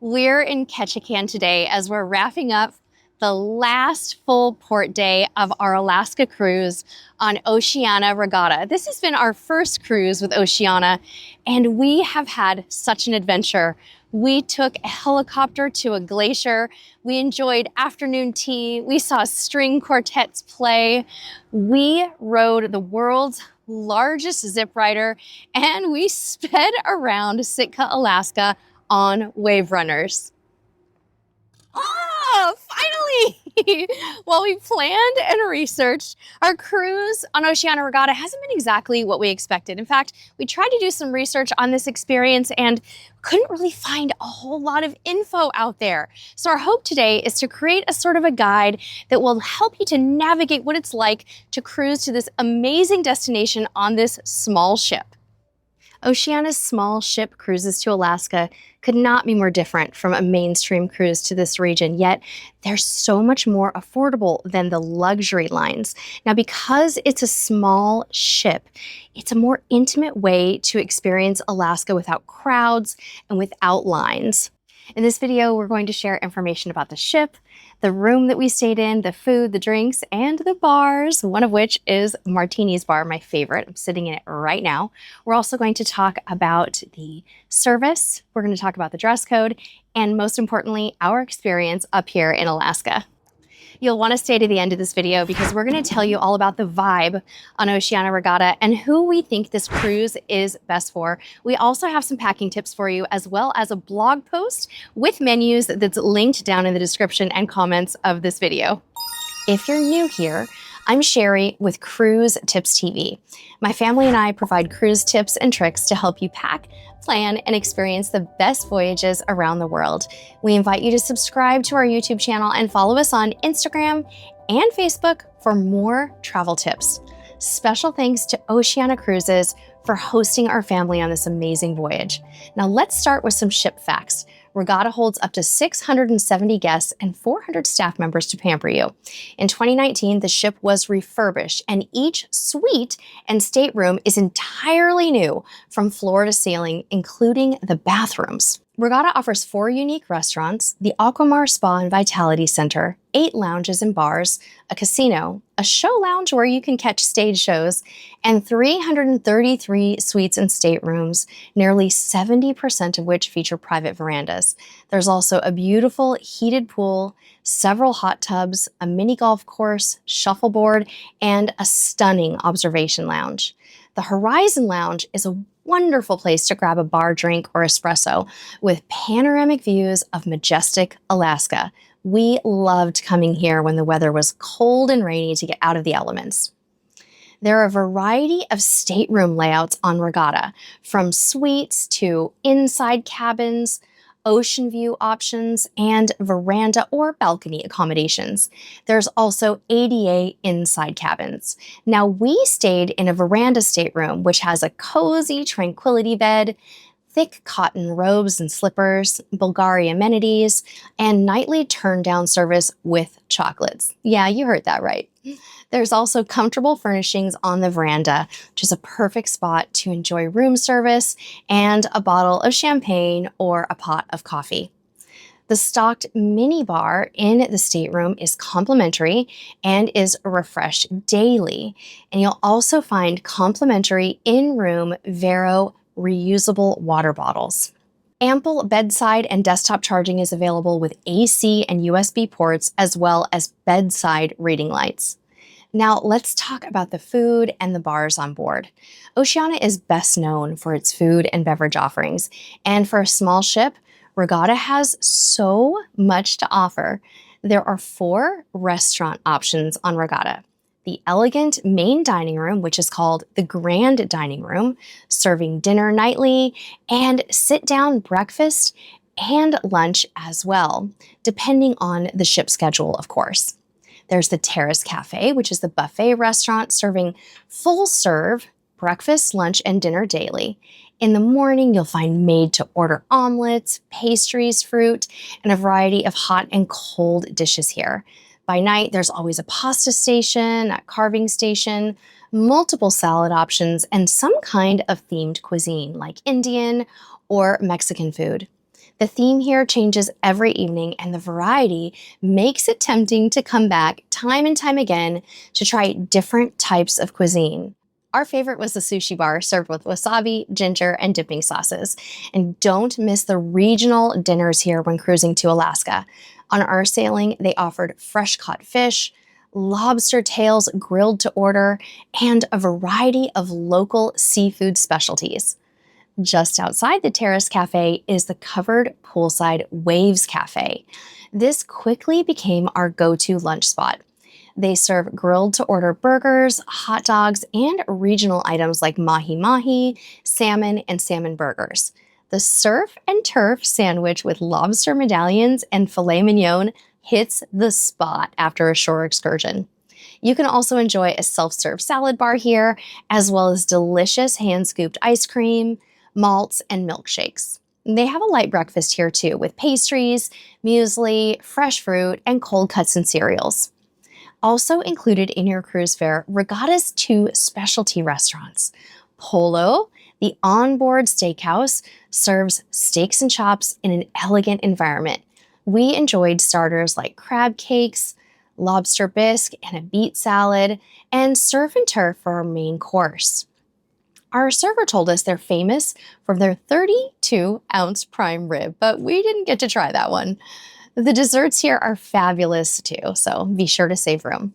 We're in Ketchikan today as we're wrapping up the last full port day of our Alaska cruise on Oceania Regatta. This has been our first cruise with Oceania, and we have had such an adventure. We took a helicopter to a glacier. We enjoyed afternoon tea. We saw string quartets play. We rode the world's largest zip rider, and we sped around Sitka, Alaska on wave runners. Oh, finally! While we planned and researched, our cruise on Oceania Regatta hasn't been exactly what we expected. In fact, we tried to do some research on this experience and couldn't really find a whole lot of info out there. So our hope today is to create a sort of a guide that will help you to navigate what it's like to cruise to this amazing destination on this small ship. Oceania's small ship cruises to Alaska could not be more different from a mainstream cruise to this region, yet they're so much more affordable than the luxury lines. Now, because it's a small ship, it's a more intimate way to experience Alaska without crowds and without lines. In this video, we're going to share information about the ship, the room that we stayed in, the food, the drinks, and the bars, one of which is Martini's Bar, my favorite. I'm sitting in it right now. We're also going to talk about the service, we're going to talk about the dress code, and most importantly, our experience up here in Alaska. You'll want to stay to the end of this video because we're going to tell you all about the vibe on Oceania Regatta and who we think this cruise is best for. We also have some packing tips for you, as well as a blog post with menus that's linked down in the description and comments of this video. If you're new here, I'm Sherry with Cruise Tips TV. My family and I provide cruise tips and tricks to help you pack, plan, and experience the best voyages around the world. We invite you to subscribe to our YouTube channel and follow us on Instagram and Facebook for more travel tips. Special thanks to Oceania Cruises for hosting our family on this amazing voyage. Now let's start with some ship facts. Regatta holds up to 670 guests and 400 staff members to pamper you. In 2019, the ship was refurbished, and each suite and stateroom is entirely new from floor to ceiling, including the bathrooms. Regatta offers 4 unique restaurants, the Aquamar Spa and Vitality Center, 8 lounges and bars, a casino, a show lounge where you can catch stage shows, and 333 suites and staterooms, nearly 70% of which feature private verandas. There's also a beautiful heated pool, several hot tubs, a mini golf course, shuffleboard, and a stunning observation lounge. The Horizon Lounge is a wonderful place to grab a bar drink or espresso with panoramic views of majestic Alaska. We loved coming here when the weather was cold and rainy to get out of the elements. There are a variety of stateroom layouts on Regatta, from suites to inside cabins, ocean view options, and veranda or balcony accommodations. There's also ADA inside cabins. Now, we stayed in a veranda stateroom, which has a cozy tranquility bed, thick cotton robes and slippers, Bulgari amenities, and nightly turn-down service with chocolates. Yeah, you heard that right. There's also comfortable furnishings on the veranda, which is a perfect spot to enjoy room service and a bottle of champagne or a pot of coffee. The stocked mini bar in the stateroom is complimentary and is refreshed daily. And you'll also find complimentary in-room Vero reusable water bottles. Ample bedside and desktop charging is available with AC and USB ports, as well as bedside reading lights. Now let's talk about the food and the bars on board. Oceania is best known for its food and beverage offerings, and for a small ship, Regatta has so much to offer. There are 4 restaurant options on Regatta. The elegant main dining room, which is called the Grand Dining Room, serving dinner nightly, and sit-down breakfast and lunch as well, depending on the ship schedule, of course. There's the Terrace Cafe, which is the buffet restaurant serving full-serve breakfast, lunch, and dinner daily. In the morning, you'll find made-to-order omelets, pastries, fruit, and a variety of hot and cold dishes here. By night, there's always a pasta station, a carving station, multiple salad options, and some kind of themed cuisine like Indian or Mexican food. The theme here changes every evening, and the variety makes it tempting to come back time and time again to try different types of cuisine. Our favorite was the sushi bar served with wasabi, ginger, and dipping sauces. And don't miss the regional dinners here when cruising to Alaska. On our sailing, they offered fresh caught fish, lobster tails grilled to order, and a variety of local seafood specialties. Just outside the Terrace Cafe is the covered poolside Waves Cafe. This quickly became our go-to lunch spot. They serve grilled to order burgers, hot dogs, and regional items like mahi-mahi, salmon, and salmon burgers. The surf and turf sandwich with lobster medallions and filet mignon hits the spot after a shore excursion. You can also enjoy a self-serve salad bar here, as well as delicious hand-scooped ice cream, malts, and milkshakes. They have a light breakfast here too, with pastries, muesli, fresh fruit, and cold cuts and cereals. Also included in your cruise fare, Regatta's 2 specialty restaurants. Polo, the onboard steakhouse, serves steaks and chops in an elegant environment. We enjoyed starters like crab cakes, lobster bisque, and a beet salad, and surf and turf for our main course. Our server told us they're famous for their 32-ounce prime rib, but we didn't get to try that one. The desserts here are fabulous too, so be sure to save room.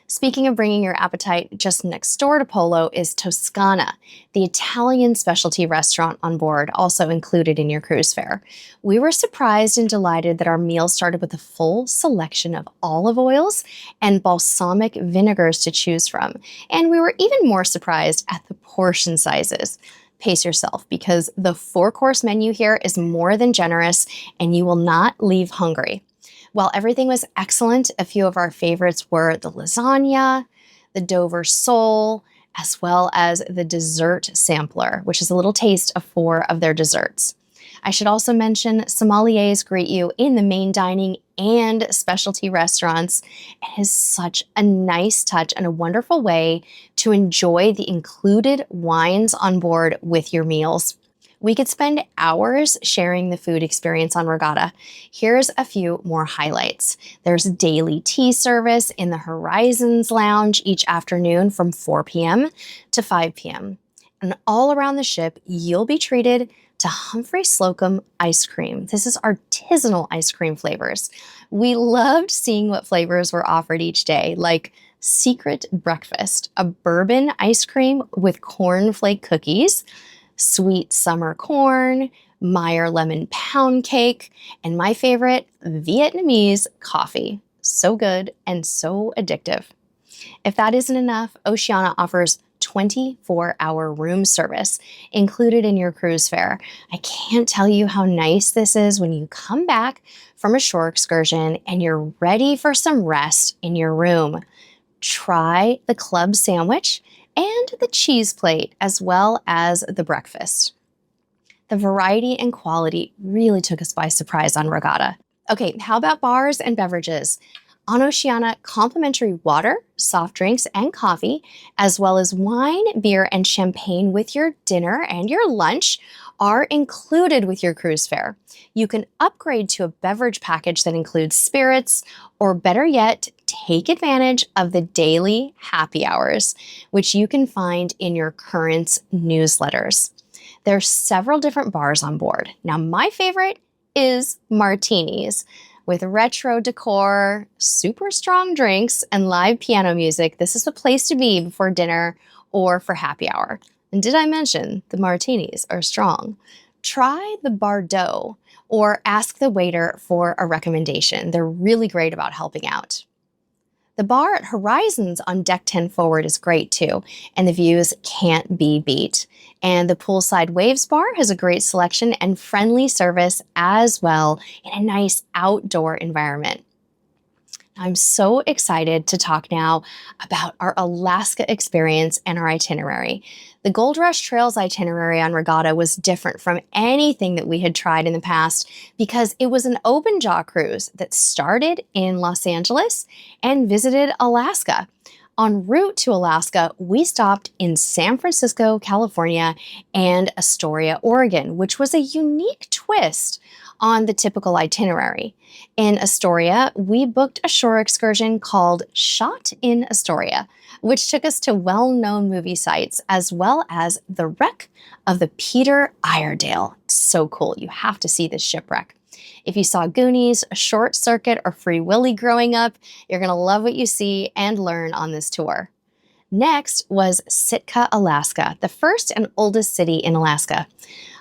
Speaking of bringing your appetite, just next door to Polo is Toscana, the Italian specialty restaurant on board, also included in your cruise fare. We were surprised and delighted that our meal started with a full selection of olive oils and balsamic vinegars to choose from, and we were even more surprised at the portion sizes. Pace yourself, because the 4-course menu here is more than generous and you will not leave hungry. While everything was excellent, a few of our favorites were the lasagna, the Dover sole, as well as the dessert sampler, which is a little taste of 4 of their desserts. I should also mention sommeliers greet you in the main dining and specialty restaurants. It is such a nice touch and a wonderful way to enjoy the included wines on board with your meals. We could spend hours sharing the food experience on Regatta. Here's a few more highlights. There's daily tea service in the Horizons Lounge each afternoon from 4 p.m. to 5 p.m. And all around the ship, you'll be treated to Humphrey Slocum ice cream. This is artisanal ice cream flavors. We loved seeing what flavors were offered each day, like Secret Breakfast, a bourbon ice cream with cornflake cookies, sweet summer corn, Meyer lemon pound cake, and my favorite, Vietnamese coffee. So good and so addictive. If that isn't enough, Oceania offers 24-hour room service included in your cruise fare. I can't tell you how nice this is when you come back from a shore excursion and you're ready for some rest in your room. Try the club sandwich and the cheese plate, as well as the breakfast. The variety and quality really took us by surprise on Regatta. Okay, how about bars and beverages? On Oceania, complimentary water, soft drinks, and coffee, as well as wine, beer, and champagne with your dinner and your lunch are included with your cruise fare. You can upgrade to a beverage package that includes spirits, or better yet, take advantage of the daily happy hours, which you can find in your Currents newsletters. There are several different bars on board. Now, my favorite is Martini's. With retro decor, super strong drinks, and live piano music, this is the place to be before dinner or for happy hour. And did I mention the martinis are strong? Try the Bardot or ask the waiter for a recommendation. They're really great about helping out. The bar at Horizons on Deck 10 Forward is great too, and the views can't be beat. And the Poolside Waves Bar has a great selection and friendly service as well in a nice outdoor environment. I'm so excited to talk now about our Alaska experience and our itinerary. The Gold Rush Trails itinerary on Regatta was different from anything that we had tried in the past because it was an open jaw cruise that started in Los Angeles and visited Alaska. En route to Alaska, we stopped in San Francisco, California, and Astoria, Oregon, which was a unique twist on the typical itinerary. In Astoria, we booked a shore excursion called Shot in Astoria, which took us to well-known movie sites as well as the wreck of the Peter Iredale. So cool. You have to see this shipwreck. If you saw Goonies, A Short Circuit, or Free Willy growing up, you're going to love what you see and learn on this tour. Next was Sitka, Alaska, the first and oldest city in Alaska.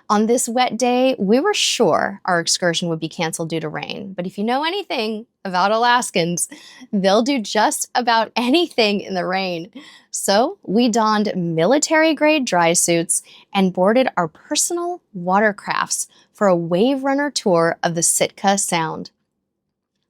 On this wet day, we were sure our excursion would be canceled due to rain. But if you know anything about Alaskans, they'll do just about anything in the rain. So we donned military-grade dry suits and boarded our personal watercrafts for a wave runner tour of the Sitka Sound.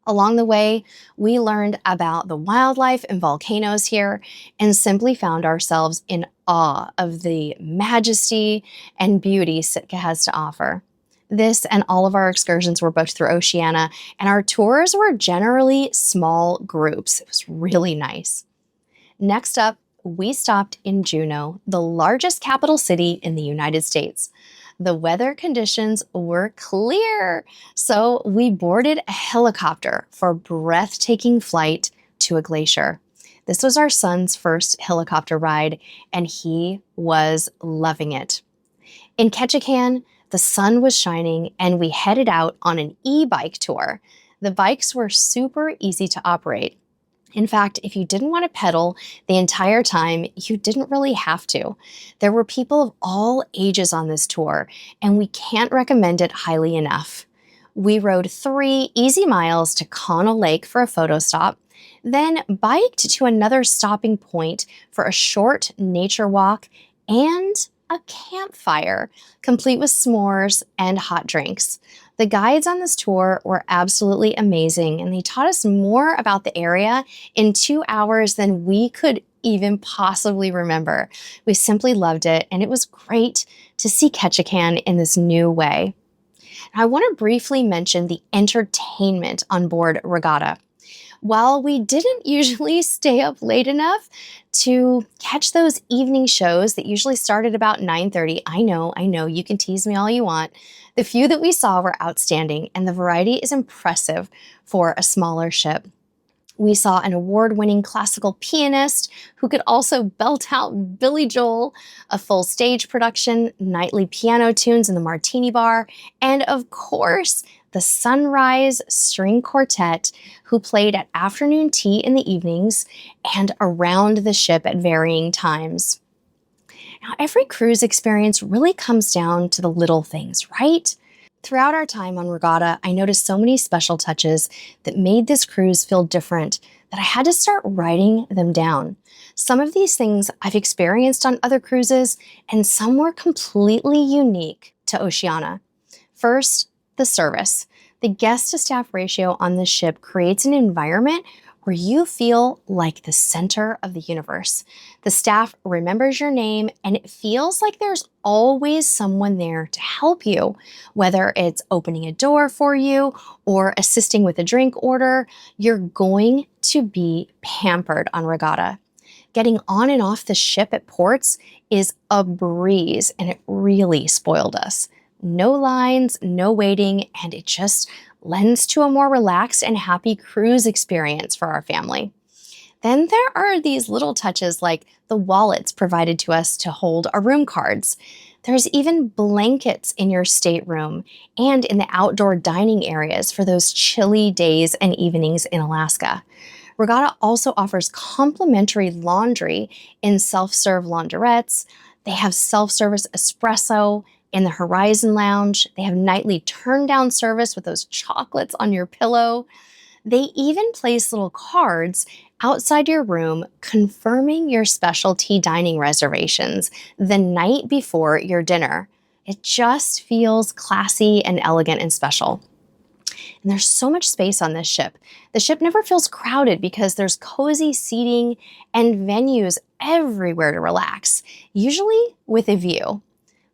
Along the way, we learned about the wildlife and volcanoes here and simply found ourselves in awe of the majesty and beauty Sitka has to offer. This and all of our excursions were booked through Oceania, and our tours were generally small groups. It was really nice. Next up, we stopped in Juneau, the largest capital city in the United States. The weather conditions were clear, so we boarded a helicopter for a breathtaking flight to a glacier. This was our son's first helicopter ride, and he was loving it. In Ketchikan, the sun was shining, and we headed out on an e-bike tour. The bikes were super easy to operate. In fact, if you didn't want to pedal the entire time, you didn't really have to. There were people of all ages on this tour, and we can't recommend it highly enough. We rode 3 easy miles to Connell Lake for a photo stop, then biked to another stopping point for a short nature walk and a campfire, complete with s'mores and hot drinks. The guides on this tour were absolutely amazing, and they taught us more about the area in 2 hours than we could even possibly remember. We simply loved it, and it was great to see Ketchikan in this new way. I want to briefly mention the entertainment on board Regatta. While we didn't usually stay up late enough to catch those evening shows that usually started about 9:30, I know, you can tease me all you want. The few that we saw were outstanding, and the variety is impressive for a smaller ship. We saw an award-winning classical pianist who could also belt out Billy Joel, a full stage production, nightly piano tunes in the Martini Bar, and of course, the Sunrise String Quartet, who played at afternoon tea in the evenings and around the ship at varying times. Now, every cruise experience really comes down to the little things, right? Throughout our time on Regatta, I noticed so many special touches that made this cruise feel different that I had to start writing them down. Some of these things I've experienced on other cruises, and some were completely unique to Oceania. First, the service. The guest-to-staff ratio on this ship creates an environment where you feel like the center of the universe. The staff remembers your name, and it feels like there's always someone there to help you, whether it's opening a door for you or assisting with a drink order. You're going to be pampered on Regatta. Getting on and off the ship at ports is a breeze, and it really spoiled us. No lines, no waiting, and it just lends to a more relaxed and happy cruise experience for our family. Then there are these little touches like the wallets provided to us to hold our room cards. There's even blankets in your stateroom and in the outdoor dining areas for those chilly days and evenings in Alaska. Regatta also offers complimentary laundry in self-serve laundrettes. They have self-service espresso in the Horizon Lounge. They have nightly turn-down service with those chocolates on your pillow. They even place little cards outside your room confirming your specialty dining reservations the night before your dinner. It just feels classy and elegant and special. And there's so much space on this ship. The ship never feels crowded because there's cozy seating and venues everywhere to relax, usually with a view.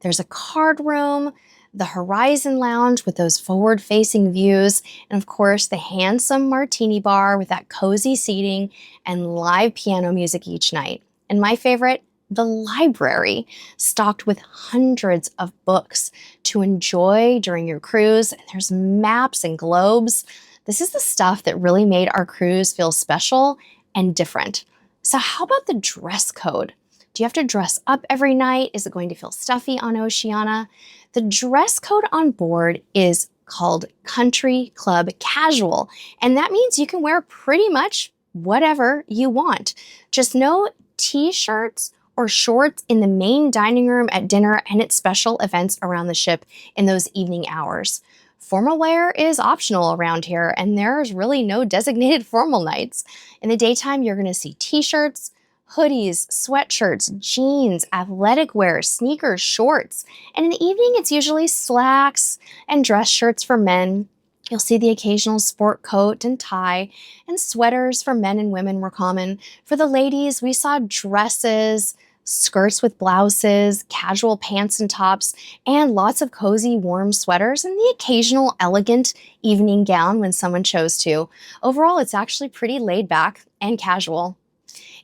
There's a card room, the Horizon Lounge with those forward-facing views, and of course the handsome Martini Bar with that cozy seating and live piano music each night. And my favorite, The library, stocked with hundreds of books to enjoy during your cruise. And there's maps and globes. This is the stuff that really made our cruise feel special and different. So how about the dress code? Do you have to dress up every night? Is it going to feel stuffy on Oceania? The dress code on board is called Country Club Casual, and that means you can wear pretty much whatever you want. Just no t-shirts or shorts in the main dining room at dinner and at special events around the ship in those evening hours. Formal wear is optional around here, and there's really no designated formal nights. In the daytime, you're going to see t-shirts, hoodies, sweatshirts, jeans, athletic wear, sneakers, shorts. And in the evening, it's usually slacks and dress shirts for men. You'll see the occasional sport coat and tie, and sweaters for men and women were common. For the ladies, we saw dresses, skirts with blouses, casual pants and tops, and lots of cozy, warm sweaters, and the occasional elegant evening gown when someone chose to. Overall, it's actually pretty laid back and casual.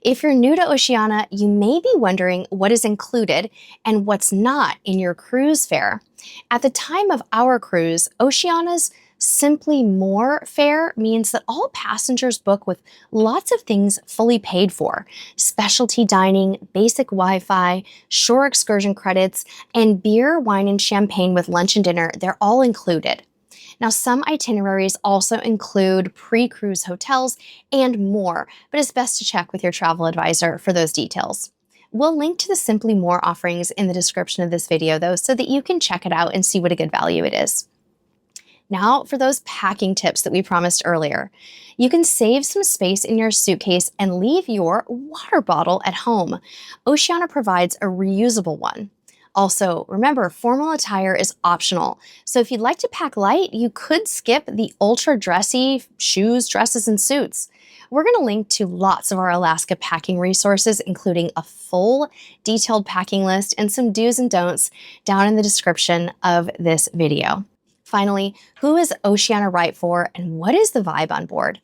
If you're new to Oceania, you may be wondering what is included and what's not in your cruise fare. At the time of our cruise, Oceania's Simply More fare means that all passengers book with lots of things fully paid for. Specialty dining, basic Wi-Fi, shore excursion credits, and beer, wine, and champagne with lunch and dinner, they're all included. Now, some itineraries also include pre-cruise hotels and more, but it's best to check with your travel advisor for those details. We'll link to the Simply More offerings in the description of this video, though, so that you can check it out and see what a good value it is. Now, for those packing tips that we promised earlier. You can save some space in your suitcase and leave your water bottle at home. Oceania provides a reusable one. Also, remember, formal attire is optional. So if you'd like to pack light, you could skip the ultra dressy shoes, dresses, and suits. We're going to link to lots of our Alaska packing resources, including a full detailed packing list and some do's and don'ts down in the description of this video. Finally, who is Oceania Right For, and what is the vibe on board?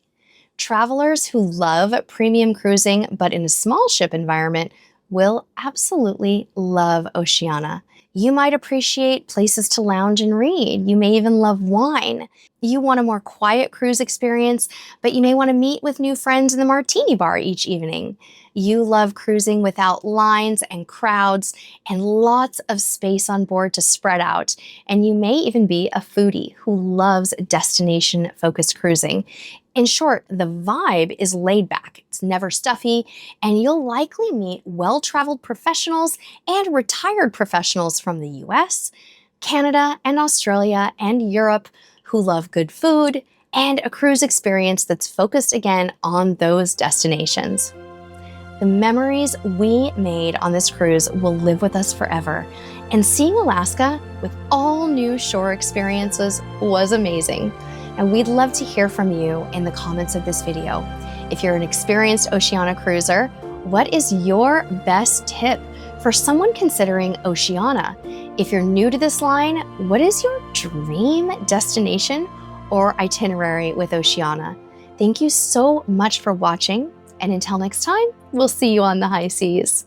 Travelers who love premium cruising but in a small ship environment will absolutely love Oceania. You might appreciate places to lounge and read. You may even love wine. You want a more quiet cruise experience, but you may want to meet with new friends in the martini bar each evening. You love cruising without lines and crowds and lots of space on board to spread out. And you may even be a foodie who loves destination-focused cruising. In short, the vibe is laid back, it's never stuffy, and you'll likely meet well-traveled professionals and retired professionals from the US, Canada, and Australia, and Europe who love good food and a cruise experience that's focused again on those destinations. The memories we made on this cruise will live with us forever, and seeing Alaska with all new shore experiences was amazing. And we'd love to hear from you in the comments of this video. If you're an experienced Oceania cruiser, what is your best tip for someone considering Oceania? If you're new to this line, what is your dream destination or itinerary with Oceania? Thank you so much for watching, and until next time, we'll see you on the high seas.